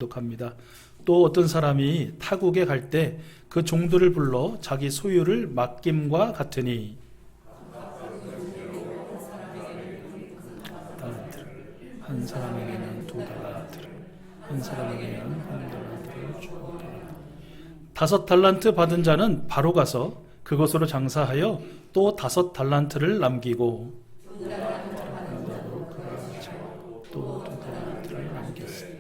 합니다. 또 어떤 사람이 타국에 갈 때 그 종들을 불러 자기 소유를 맡김과 같으니 달란트를 한 사람에게는 2달란트를 한 사람에게는 1달란트를 주고 5달란트 받은 자는 바로 가서 그것으로 장사하여 또 5달란트를 남기고 또 2달란트를 남겼으니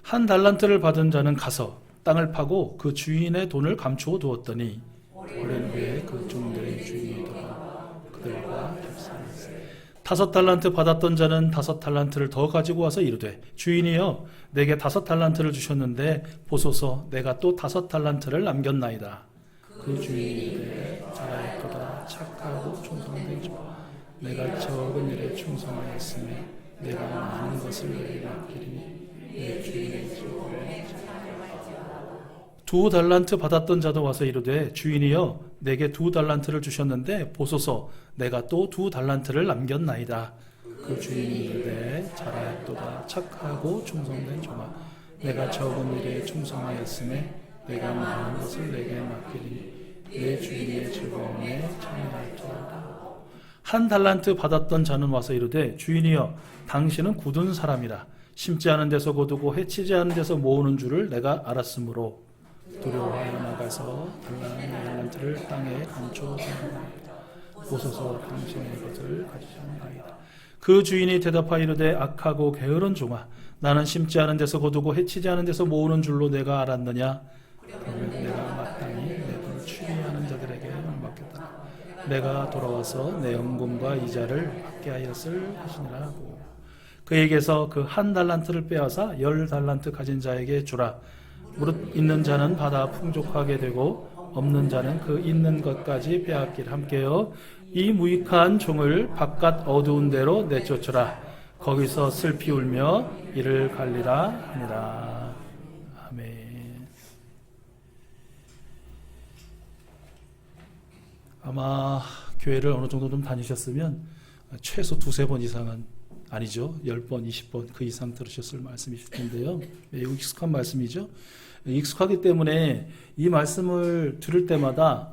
1달란트를 받은 자는 가서 땅을 파고 그 주인의 돈을 감추어 두었더니 오랜 후에 그 종들의 주인이 돌아 그들과 협상했으니 5달란트 받았던 자는 5달란트를 더 가지고 와서 이르되 주인이여 내게 5달란트를 주셨는데 보소서 내가 또 5달란트를 남겼나이다. 그 주인이 이르되 잘하였도다 착하고 충성된 종 내가 적은 일에 충성하였으니 내가 많은 것을 내게 맡기리니 내 주인의 즐거움에 2달란트 받았던 자도 와서 이르되 주인이여 내게 2달란트를 주셨는데 보소서 내가 또 2달란트를 남겼나이다. 그 주인이 이르되 잘하였도다 착하고 충성된 종아 내가 적은 일에 충성하였으니 내가 많은 것을 내게 맡기리니 내 주인의 즐거움에 참여할지어다. 1달란트 받았던 자는 와서 이르되 주인이여 당신은 굳은 사람이라 심지 않은 데서 거두고 해치지 않은 데서 모으는 줄을 내가 알았으므로 두려워하여 나가서 달란트를 땅에 감춰 두었나이다. 보소서 당신의 것을 가지셨나이다. 그 주인이 대답하여 이르되 악하고 게으른 종아 나는 심지 않은 데서 거두고 해치지 않은 데서 모으는 줄로 내가 알았느냐. 그러면 내가 마땅히 내 돈을 추리하는 자들에게 맡겼다. 내가 돌아와서 내 연금과 이자를 받게 하였을 것이니라 하고 그에게서 그 1달란트를 빼앗아 10달란트 가진 자에게 주라. 무릇 있는 자는 받아 풍족하게 되고 없는 자는 그 있는 것까지 빼앗기를 함께요. 이 무익한 종을 바깥 어두운 데로 내쫓으라. 거기서 슬피 울며 이를 갈리라 하니라. 아멘. 아마 교회를 어느 정도 좀 다니셨으면 최소 2-3번 이상은 아니죠. 10번, 20번 그 이상 들으셨을 말씀이실 텐데요. 매우 익숙한 말씀이죠. 익숙하기 때문에 이 말씀을 들을 때마다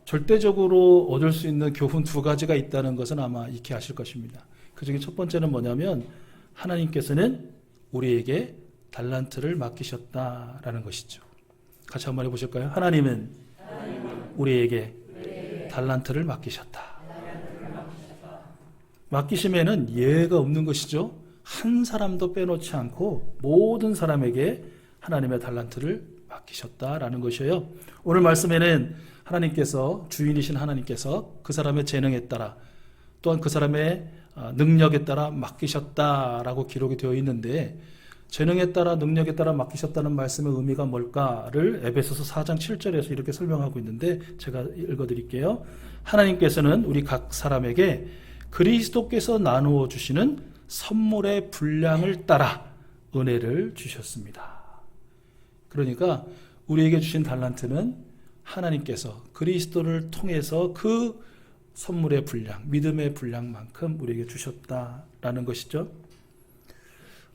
절대적으로 얻을 수 있는 교훈 2가지가 있다는 것은 아마 익히 아실 것입니다. 그 중에 첫 번째는 뭐냐면 하나님께서는 우리에게 달란트를 맡기셨다라는 것이죠. 같이 한번 해보실까요? 하나님은 우리에게 달란트를 맡기셨다. 맡기심에는 예외가 없는 것이죠. 한 사람도 빼놓지 않고 모든 사람에게 하나님의 달란트를 맡기셨다라는 것이에요. 오늘 말씀에는 하나님께서 주인이신 하나님께서 그 사람의 재능에 따라 또한 그 사람의 능력에 따라 맡기셨다라고 기록이 되어 있는데 재능에 따라 능력에 따라 맡기셨다는 말씀의 의미가 뭘까를 에베소서 4장 7절에서 이렇게 설명하고 있는데 제가 읽어드릴게요. 하나님께서는 우리 각 사람에게 그리스도께서 나누어 주시는 선물의 분량을 따라 은혜를 주셨습니다. 그러니까 우리에게 주신 달란트는 하나님께서 그리스도를 통해서 그 선물의 분량, 믿음의 분량만큼 우리에게 주셨다라는 것이죠.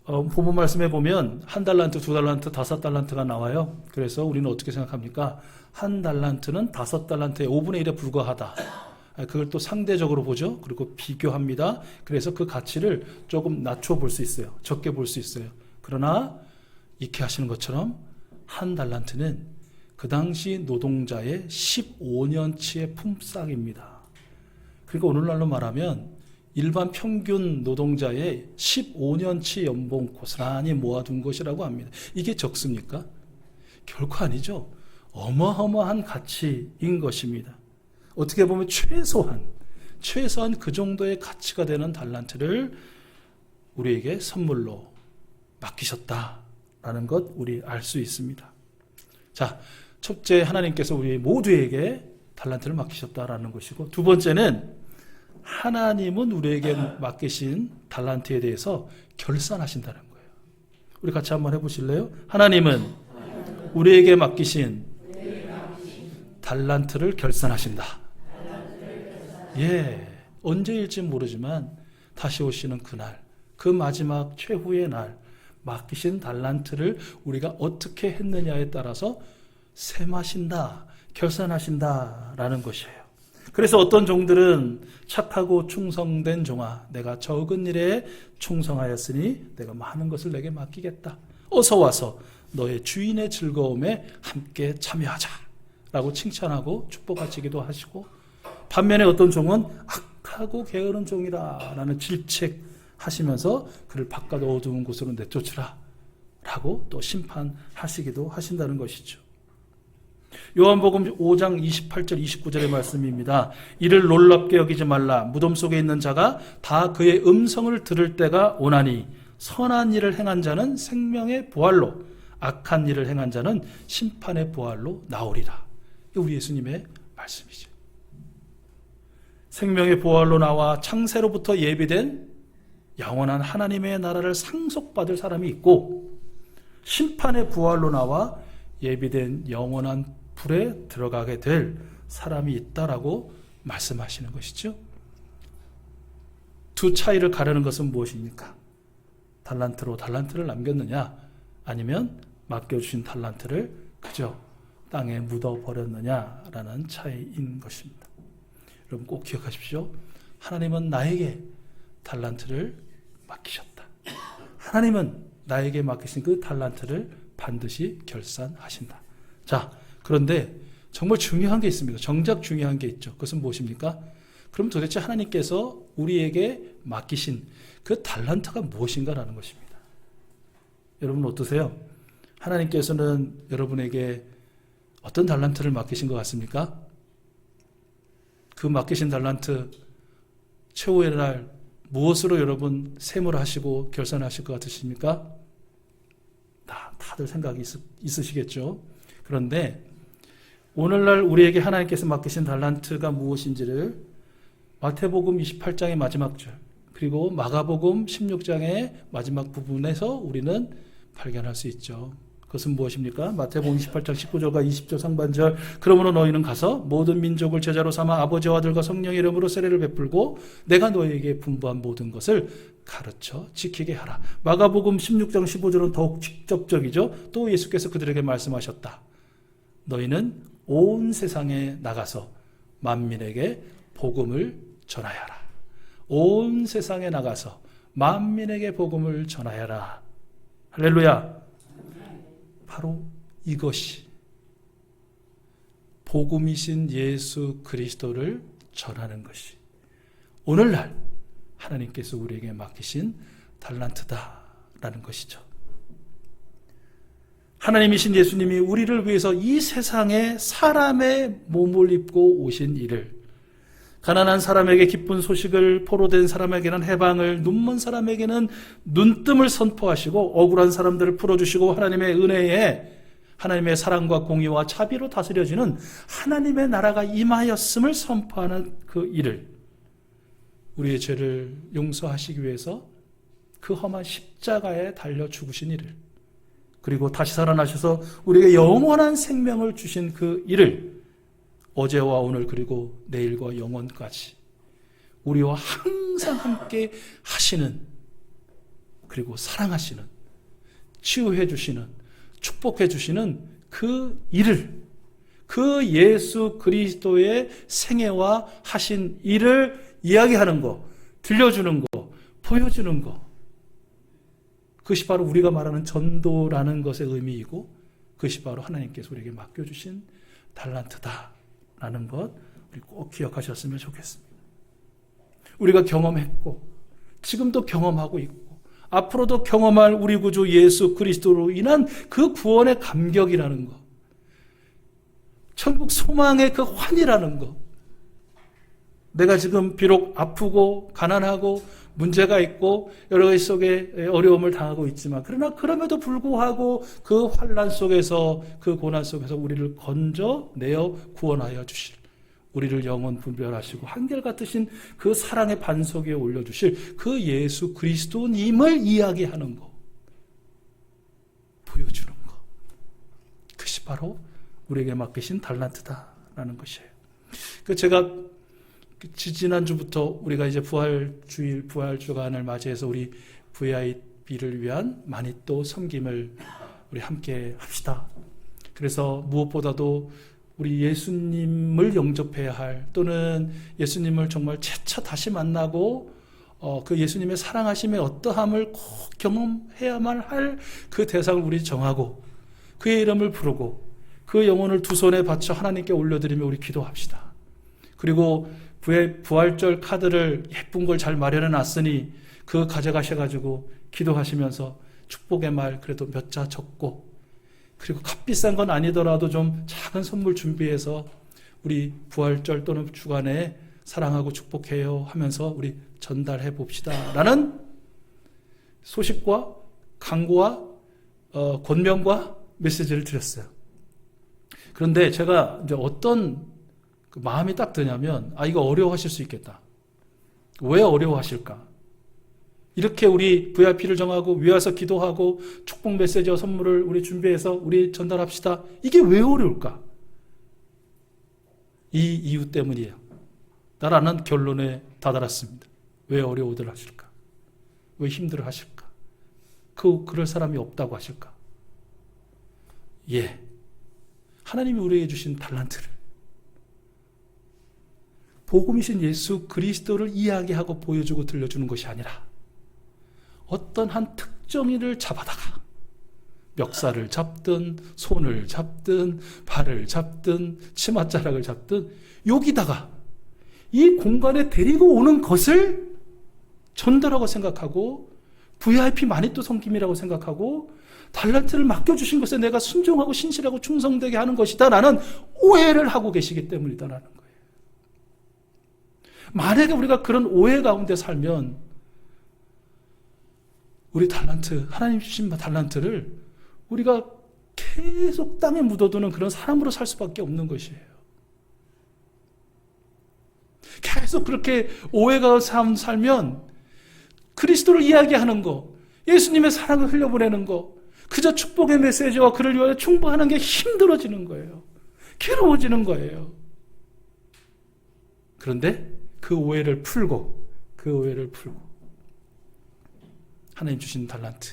본문 말씀에 보면 1달란트, 2달란트, 5달란트가 나와요. 그래서 우리는 어떻게 생각합니까? 1달란트는 5달란트의 5분의 1에 불과하다. 그걸 또 상대적으로 보죠. 그리고 비교합니다. 그래서 그 가치를 조금 낮춰 볼 수 있어요. 적게 볼 수 있어요. 그러나 익히 하시는 것처럼 1달란트는 그 당시 노동자의 15년치의 품삯입니다. 그러니까 오늘날로 말하면 일반 평균 노동자의 15년치 연봉 고스란히 모아둔 것이라고 합니다. 이게 적습니까? 결코 아니죠. 어마어마한 가치인 것입니다. 어떻게 보면 최소한 그 정도의 가치가 되는 달란트를 우리에게 선물로 맡기셨다라는 것 우리 알 수 있습니다. 자, 첫째 하나님께서 우리 모두에게 달란트를 맡기셨다라는 것이고 두 번째는 하나님은 우리에게 맡기신 달란트에 대해서 결산하신다는 거예요. 우리 같이 한번 해보실래요? 하나님은 우리에게 맡기신 달란트를 결산하신다. 예, 언제일지 모르지만 다시 오시는 그날, 그 마지막 최후의 날, 맡기신 달란트를 우리가 어떻게 했느냐에 따라서 셈하신다, 결산하신다라는 것이에요. 그래서 어떤 종들은 착하고 충성된 종아, 내가 적은 일에 충성하였으니 내가 많은 것을 내게 맡기겠다. 어서 와서 너의 주인의 즐거움에 함께 참여하자 라고 칭찬하고 축복하시기도 하시고, 반면에 어떤 종은 악하고 게으른 종이라 라는 질책하시면서 그를 바깥 어두운 곳으로 내쫓으라 라고 또 심판하시기도 하신다는 것이죠. 요한복음 5장 28절 29절의 말씀입니다. 이를 놀랍게 여기지 말라. 무덤 속에 있는 자가 다 그의 음성을 들을 때가 오나니 선한 일을 행한 자는 생명의 부활로, 악한 일을 행한 자는 심판의 부활로 나오리라. 이게 우리 예수님의 말씀이죠. 생명의 부활로 나와 창세로부터 예비된 영원한 하나님의 나라를 상속받을 사람이 있고, 심판의 부활로 나와 예비된 영원한 불에 들어가게 될 사람이 있다라고 말씀하시는 것이죠. 두 차이를 가르는 것은 무엇입니까? 달란트로 달란트를 남겼느냐, 아니면 맡겨주신 달란트를 그저 땅에 묻어버렸느냐라는 차이인 것입니다. 여러분 꼭 기억하십시오. 하나님은 나에게 달란트를 맡기셨다. 하나님은 나에게 맡기신 그 달란트를 반드시 결산하신다. 자, 그런데 정말 중요한 게 있습니다. 정작 중요한 게 있죠. 그것은 무엇입니까? 그럼 도대체 하나님께서 우리에게 맡기신 그 달란트가 무엇인가라는 것입니다. 여러분 어떠세요? 하나님께서는 여러분에게 어떤 달란트를 맡기신 것 같습니까? 그 맡기신 달란트 최후의 날 무엇으로 여러분 세무를 하시고 결산하실 것 같으십니까? 다들 생각이 있으시겠죠. 그런데 오늘날 우리에게 하나님께서 맡기신 달란트가 무엇인지를 마태복음 28장의 마지막 절, 그리고 마가복음 16장의 마지막 부분에서 우리는 발견할 수 있죠. 그것은 무엇입니까? 마태복음 28장 19절과 20절 상반절. 그러므로 너희는 가서 모든 민족을 제자로 삼아 아버지와 아들과 성령의 이름으로 세례를 베풀고 내가 너희에게 분부한 모든 것을 가르쳐 지키게 하라. 마가복음 16장 15절은 더욱 직접적이죠. 또 예수께서 그들에게 말씀하셨다. 너희는 온 세상에 나가서 만민에게 복음을 전하여라. 온 세상에 나가서 만민에게 복음을 전하여라. 할렐루야. 바로 이것이 복음이신 예수 그리스도를 전하는 것이 오늘날 하나님께서 우리에게 맡기신 달란트다라는 것이죠. 하나님이신 예수님이 우리를 위해서 이 세상에 사람의 몸을 입고 오신 일을, 가난한 사람에게 기쁜 소식을, 포로된 사람에게는 해방을, 눈먼 사람에게는 눈뜸을 선포하시고 억울한 사람들을 풀어주시고 하나님의 은혜에 하나님의 사랑과 공의와 자비로 다스려지는 하나님의 나라가 임하였음을 선포하는 그 일을, 우리의 죄를 용서하시기 위해서 그 험한 십자가에 달려 죽으신 일을, 그리고 다시 살아나셔서 우리에게 영원한 생명을 주신 그 일을 어제와 오늘 그리고 내일과 영원까지 우리와 항상 함께 하시는, 그리고 사랑하시는, 치유해 주시는, 축복해 주시는 그 일을, 그 예수 그리스도의 생애와 하신 일을 이야기하는 거, 들려주는 거, 보여주는 거, 그것이 바로 우리가 말하는 전도라는 것의 의미이고, 그것이 바로 하나님께서 우리에게 맡겨주신 달란트다라는 것, 우리 꼭 기억하셨으면 좋겠습니다. 우리가 경험했고 지금도 경험하고 있고 앞으로도 경험할 우리 구주 예수 그리스도로 인한 그 구원의 감격이라는 것, 천국 소망의 그 환희라는 것, 내가 지금 비록 아프고 가난하고 문제가 있고 여러 가지 속에 어려움을 당하고 있지만, 그러나 그럼에도 불구하고 그 환난 속에서, 그 고난 속에서 우리를 건져내어 구원하여 주실, 우리를 영원 분별하시고 한결같으신 그 사랑의 반석 위에 올려주실 그 예수 그리스도님을 이야기하는 것, 보여주는 것, 그것이 바로 우리에게 맡기신 달란트다라는 것이에요. 제가 지난주부터 우리가 이제 부활주일, 부활주간을 맞이해서 우리 비를 위한 마니또 섬김을 우리 함께 합시다. 그래서 무엇보다도 우리 예수님을 영접해야 할, 또는 예수님을 정말 채차 다시 만나고 그 예수님의 사랑하심의 어떠함을 꼭 경험해야만 할 그 대상을 우리 정하고 그의 이름을 부르고 그 영혼을 두 손에 받쳐 하나님께 올려드리며 우리 기도합시다. 그리고 부활절 카드를 예쁜 걸 잘 마련해 놨으니 그거 가져가셔가지고 기도하시면서 축복의 말 그래도 몇 자 적고, 그리고 값비싼 건 아니더라도 좀 작은 선물 준비해서 우리 부활절 또는 주간에 사랑하고 축복해요 하면서 우리 전달해 봅시다 라는 소식과 강구와 권면과 메시지를 드렸어요. 그런데 제가 이제 어떤 마음이 딱 드냐면, 이거 어려워하실 수 있겠다. 왜 어려워하실까? 이렇게 우리 VIP를 정하고 위에서 기도하고 축복 메시지와 선물을 우리 준비해서 우리 전달합시다. 이게 왜 어려울까? 이 이유 때문이에요. 나라는 결론에 다다랐습니다. 왜 어려워들 하실까? 왜 힘들어 하실까? 그럴 사람이 없다고 하실까? 하나님이 우리에게 주신 달란트를, 복음이신 예수 그리스도를 이야기하고 보여주고 들려주는 것이 아니라 어떤 한 특정인을 잡아다가 멱살을 잡든 손을 잡든 발을 잡든 치맛자락을 잡든 여기다가 이 공간에 데리고 오는 것을 전달하고 생각하고 VIP 마니또 섬김이라고 생각하고 달란트를 맡겨주신 것에 내가 순종하고 신실하고 충성되게 하는 것이다 라는 오해를 하고 계시기 때문이다라는 거예요. 만약에 우리가 그런 오해 가운데 살면 우리 달란트, 하나님 주신 달란트를 우리가 계속 땅에 묻어두는 그런 사람으로 살 수밖에 없는 것이에요. 계속 그렇게 오해가 살면 그리스도를 이야기하는 거, 예수님의 사랑을 흘려보내는 거, 그저 축복의 메시지와 그를 위하여 충고하는 게 힘들어지는 거예요. 괴로워지는 거예요. 그런데 그 오해를 풀고 하나님 주신 달란트,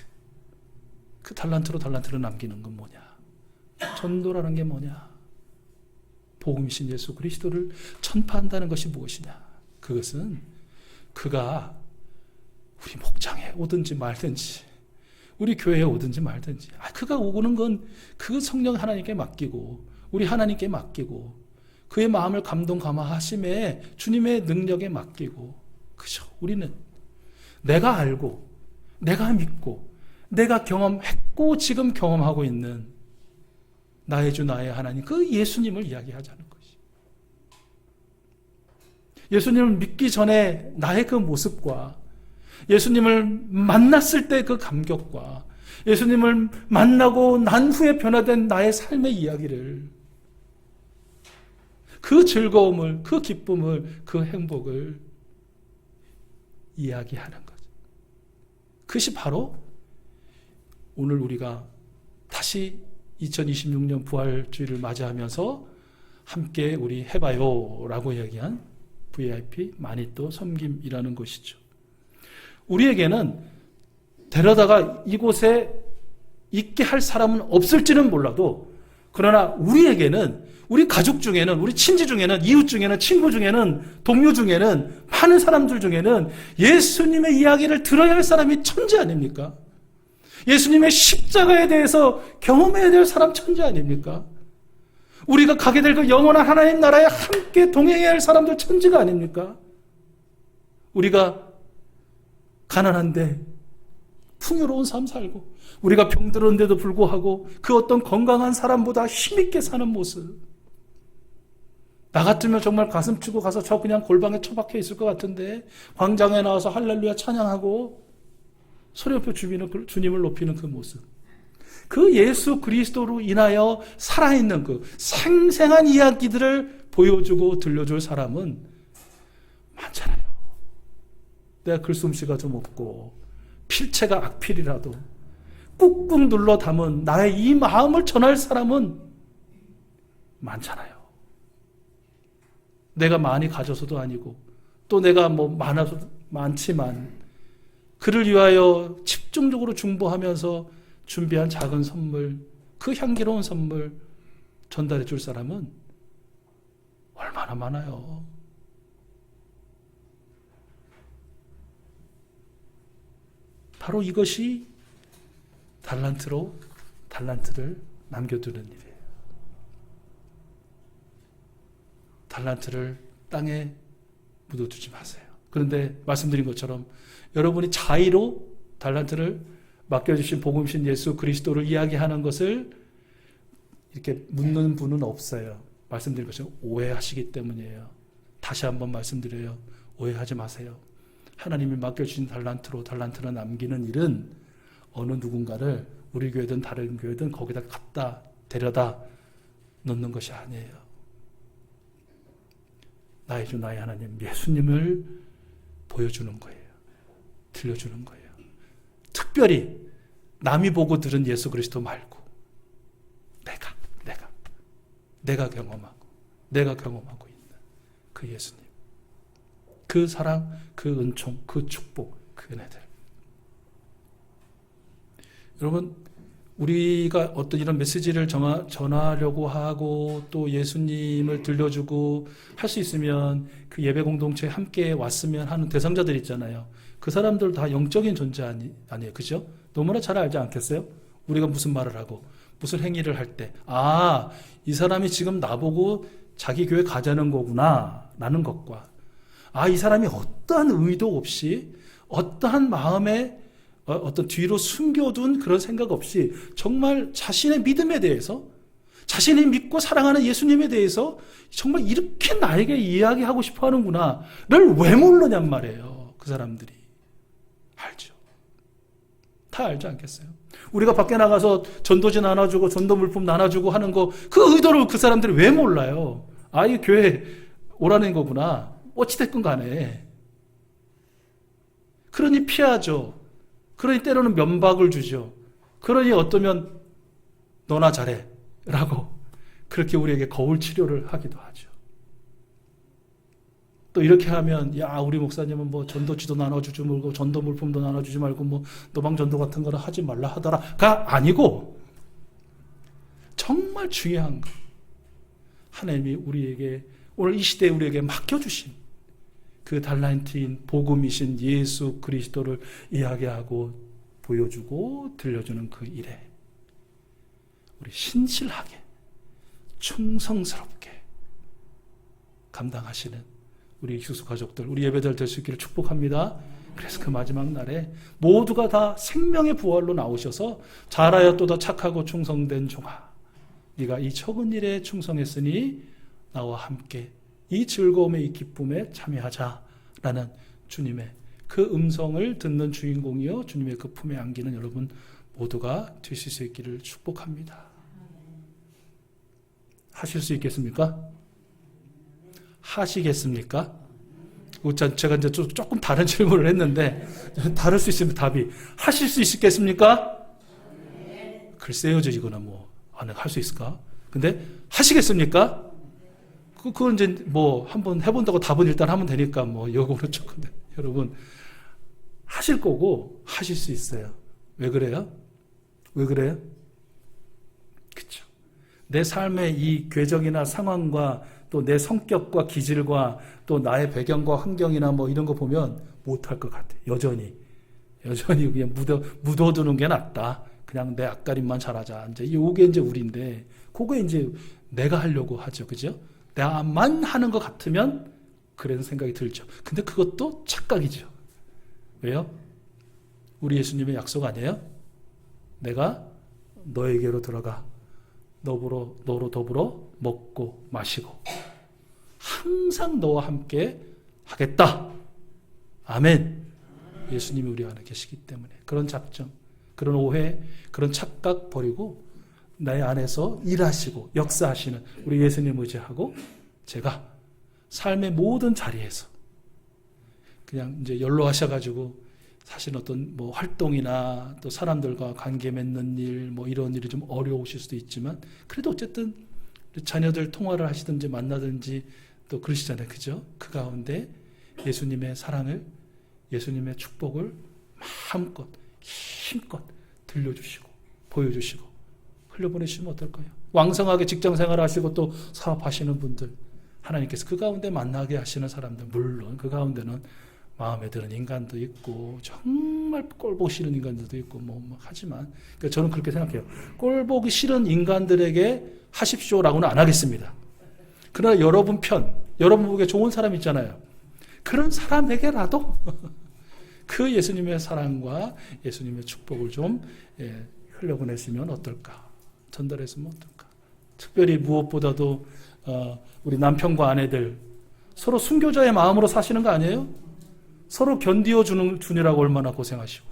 그 달란트로 달란트를 남기는 건 뭐냐? 전도라는 게 뭐냐? 복음이신 예수 그리스도를 전파한다는 것이 무엇이냐? 그것은 그가 우리 목장에 오든지 말든지 우리 교회에 오든지 말든지 그가 오고는 건 그 성령 하나님께 맡기고 우리 하나님께 맡기고 그의 마음을 감동 감화하심에 주님의 능력에 맡기고, 그죠? 우리는 내가 알고 내가 믿고 내가 경험했고 지금 경험하고 있는 나의 주 나의 하나님, 그 예수님을 이야기하자는 것이. 예수님을 믿기 전에 나의 그 모습과 예수님을 만났을 때 그 감격과 예수님을 만나고 난 후에 변화된 나의 삶의 이야기를, 그 즐거움을, 그 기쁨을, 그 행복을 이야기하는 것. 그것이 바로 오늘 우리가 다시 2026년 부활주의를 맞이하면서 함께 우리 해봐요 라고 이야기한 VIP 마니또 섬김이라는 것이죠. 우리에게는 데려다가 이곳에 있게 할 사람은 없을지는 몰라도, 그러나 우리에게는, 우리 가족 중에는, 우리 친지 중에는, 이웃 중에는, 친구 중에는, 동료 중에는, 많은 사람들 중에는 예수님의 이야기를 들어야 할 사람이 천재 아닙니까? 예수님의 십자가에 대해서 경험해야 될 사람 천재 아닙니까? 우리가 가게 될 그 영원한 하나님 나라에 함께 동행해야 할 사람들 천지가 아닙니까? 우리가 가난한데 풍요로운 삶 살고, 우리가 병들었는데도 불구하고 그 어떤 건강한 사람보다 힘있게 사는 모습, 나 같으면 정말 가슴 치고 가서 저 그냥 골방에 처박혀 있을 것 같은데 광장에 나와서 할렐루야 찬양하고 소리높여 주님을 높이는 그 모습, 그 예수 그리스도로 인하여 살아있는 그 생생한 이야기들을 보여주고 들려줄 사람은 많잖아요. 내가 글솜씨가 좀 없고 필체가 악필이라도 꾹꾹 눌러 담은 나의 이 마음을 전할 사람은 많잖아요. 내가 많이 가져서도 아니고 또 내가 많아서 많지만 그를 위하여 집중적으로 중보하면서 준비한 작은 선물, 그 향기로운 선물 전달해 줄 사람은 얼마나 많아요. 바로 이것이 달란트로 달란트를 남겨두는 일이에요. 달란트를 땅에 묻어두지 마세요. 그런데 말씀드린 것처럼 여러분이 자의로 달란트를 맡겨주신 복음신 예수 그리스도를 이야기하는 것을 이렇게 묻는 분은 없어요. 말씀드린 것처럼 오해하시기 때문이에요. 다시 한번 말씀드려요. 오해하지 마세요. 하나님이 맡겨주신 달란트로 달란트를 남기는 일은 어느 누군가를 우리 교회든 다른 교회든 거기다 갖다 데려다 놓는 것이 아니에요. 나의 주 나의 하나님 예수님을 보여주는 거예요. 들려주는 거예요. 특별히 남이 보고 들은 예수 그리스도 말고 내가 경험하고 있는 그 예수님, 그 사랑, 그 은총, 그 축복, 그 은혜들. 여러분, 우리가 어떤 이런 메시지를 전하려고 하고 또 예수님을 들려주고 할 수 있으면 그 예배 공동체에 함께 왔으면 하는 대상자들 있잖아요. 그 사람들 다 영적인 존재 아니에요. 그죠? 너무나 잘 알지 않겠어요? 우리가 무슨 말을 하고 무슨 행위를 할 때, 아, 이 사람이 지금 나보고 자기 교회 가자는 거구나 라는 것과, 아, 이 사람이 어떠한 의도 없이 어떠한 마음에 어떤 뒤로 숨겨둔 그런 생각 없이 정말 자신의 믿음에 대해서, 자신이 믿고 사랑하는 예수님에 대해서 정말 이렇게 나에게 이야기하고 싶어 하는구나를 왜 모르냔 말이에요. 그 사람들이 알죠. 다 알지 않겠어요? 우리가 밖에 나가서 전도지 나눠주고 전도 물품 나눠주고 하는 거, 그 의도를 그 사람들이 왜 몰라요? 아, 이 교회 오라는 거구나. 어찌됐건 간에. 그러니 피하죠. 그러니 때로는 면박을 주죠. 그러니 어떠면 너나 잘해 라고 그렇게 우리에게 거울 치료를 하기도 하죠. 또 이렇게 하면, 야, 우리 목사님은 뭐 전도지도 나눠주지 말고 전도 물품도 나눠주지 말고 뭐 노방 전도 같은 거는 하지 말라 하더라가 아니고, 정말 중요한 거, 하나님이 우리에게 오늘 이 시대에 우리에게 맡겨주신 그 달란트인 복음이신 예수 그리스도를 이야기하고 보여주고 들려주는 그 일에 우리 신실하게 충성스럽게 감당하시는 우리 교수 가족들, 우리 예배들 될 수 있기를 축복합니다. 그래서 그 마지막 날에 모두가 다 생명의 부활로 나오셔서 잘하였도다 착하고 충성된 종아, 네가 이 적은 일에 충성했으니 나와 함께 이 즐거움에 이 기쁨에 참여하자라는 주님의 그 음성을 듣는 주인공이요 주님의 그 품에 안기는 여러분 모두가 되실 수 있기를 축복합니다. 하실 수 있겠습니까? 하시겠습니까? 제가 이제 조금 다른 질문을 했는데 다를 수 있으면 답이 하실 수 있겠습니까? 글쎄요, 이거는 뭐 할 수 있을까? 근데 하시겠습니까? 그건 이제 뭐 한번 해본다고 답은 일단 하면 되니까 뭐 요거는 조금, 여러분 하실 거고 하실 수 있어요. 왜 그래요? 왜 그래요? 그렇죠. 내 삶의 이 궤적이나 상황과 또 내 성격과 기질과 또 나의 배경과 환경이나 뭐 이런 거 보면 못할 것 같아. 여전히 그냥 묻어두는 게 낫다. 그냥 내 앞가림만 잘하자. 이제 이게 이제 우리인데, 그거 이제 내가 하려고 하죠, 그죠? 내가만 하는 것 같으면 그런 생각이 들죠. 근데 그것도 착각이죠. 왜요? 우리 예수님의 약속 아니에요? 내가 너에게로 들어가 너로 더불어 먹고 마시고 항상 너와 함께 하겠다. 아멘. 예수님이 우리 안에 계시기 때문에 그런 작정, 그런 오해, 그런 착각 버리고 나의 안에서 일하시고 역사하시는 우리 예수님 의지하고 제가 삶의 모든 자리에서 그냥 이제 연로하셔가지고 사실 어떤 뭐 활동이나 또 사람들과 관계 맺는 일, 뭐 이런 일이 좀 어려우실 수도 있지만 그래도 어쨌든 자녀들 통화를 하시든지 만나든지 또 그러시잖아요. 그죠? 그 가운데 예수님의 사랑을, 예수님의 축복을 마음껏 힘껏 들려주시고 보여주시고 흘려보내시면 어떨까요? 왕성하게 직장생활 하시고 또 사업하시는 분들, 하나님께서 그 가운데 만나게 하시는 사람들, 물론 그 가운데는 마음에 드는 인간도 있고 정말 꼴보기 싫은 인간들도 있고 하지만 그러니까 저는 그렇게 생각해요. 꼴보기 싫은 인간들에게 하십시오라고는 안 하겠습니다. 그러나 여러분 여러분 보기에 좋은 사람 있잖아요. 그런 사람에게라도 그 예수님의 사랑과 예수님의 축복을 좀 흘려보내시면 어떨까? 전달했으면 어떨까? 특별히 무엇보다도 우리 남편과 아내들 서로 순교자의 마음으로 사시는 거 아니에요? 서로 견디어 주느라고 얼마나 고생하시고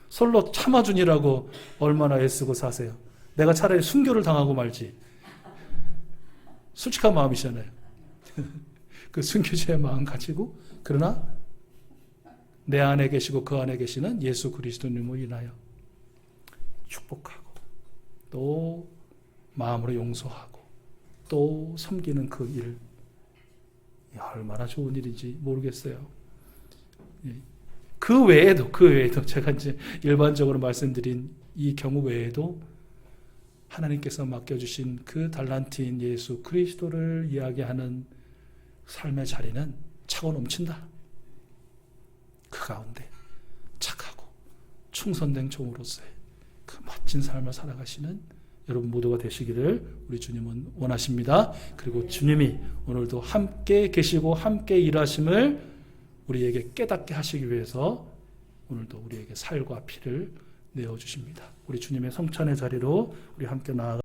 서로 참아주느라고 얼마나 애쓰고 사세요. 내가 차라리 순교를 당하고 말지. 솔직한 마음이잖아요. 그 순교자의 마음 가지고 그러나 내 안에 계시고 그 안에 계시는 예수 그리스도님을 인하여 축복하고 또 마음으로 용서하고 또 섬기는 그 일, 얼마나 좋은 일인지 모르겠어요. 그 외에도 제가 이제 일반적으로 말씀드린 이 경우 외에도 하나님께서 맡겨주신 그 달란트인 예수 그리스도를 이야기하는 삶의 자리는 차고 넘친다. 그 가운데 착하고 충성된 종으로서의 그 멋진 삶을 살아가시는 여러분 모두가 되시기를 우리 주님은 원하십니다. 그리고 주님이 오늘도 함께 계시고 함께 일하심을 우리에게 깨닫게 하시기 위해서 오늘도 우리에게 살과 피를 내어주십니다. 우리 주님의 성찬의 자리로 우리 함께 나아가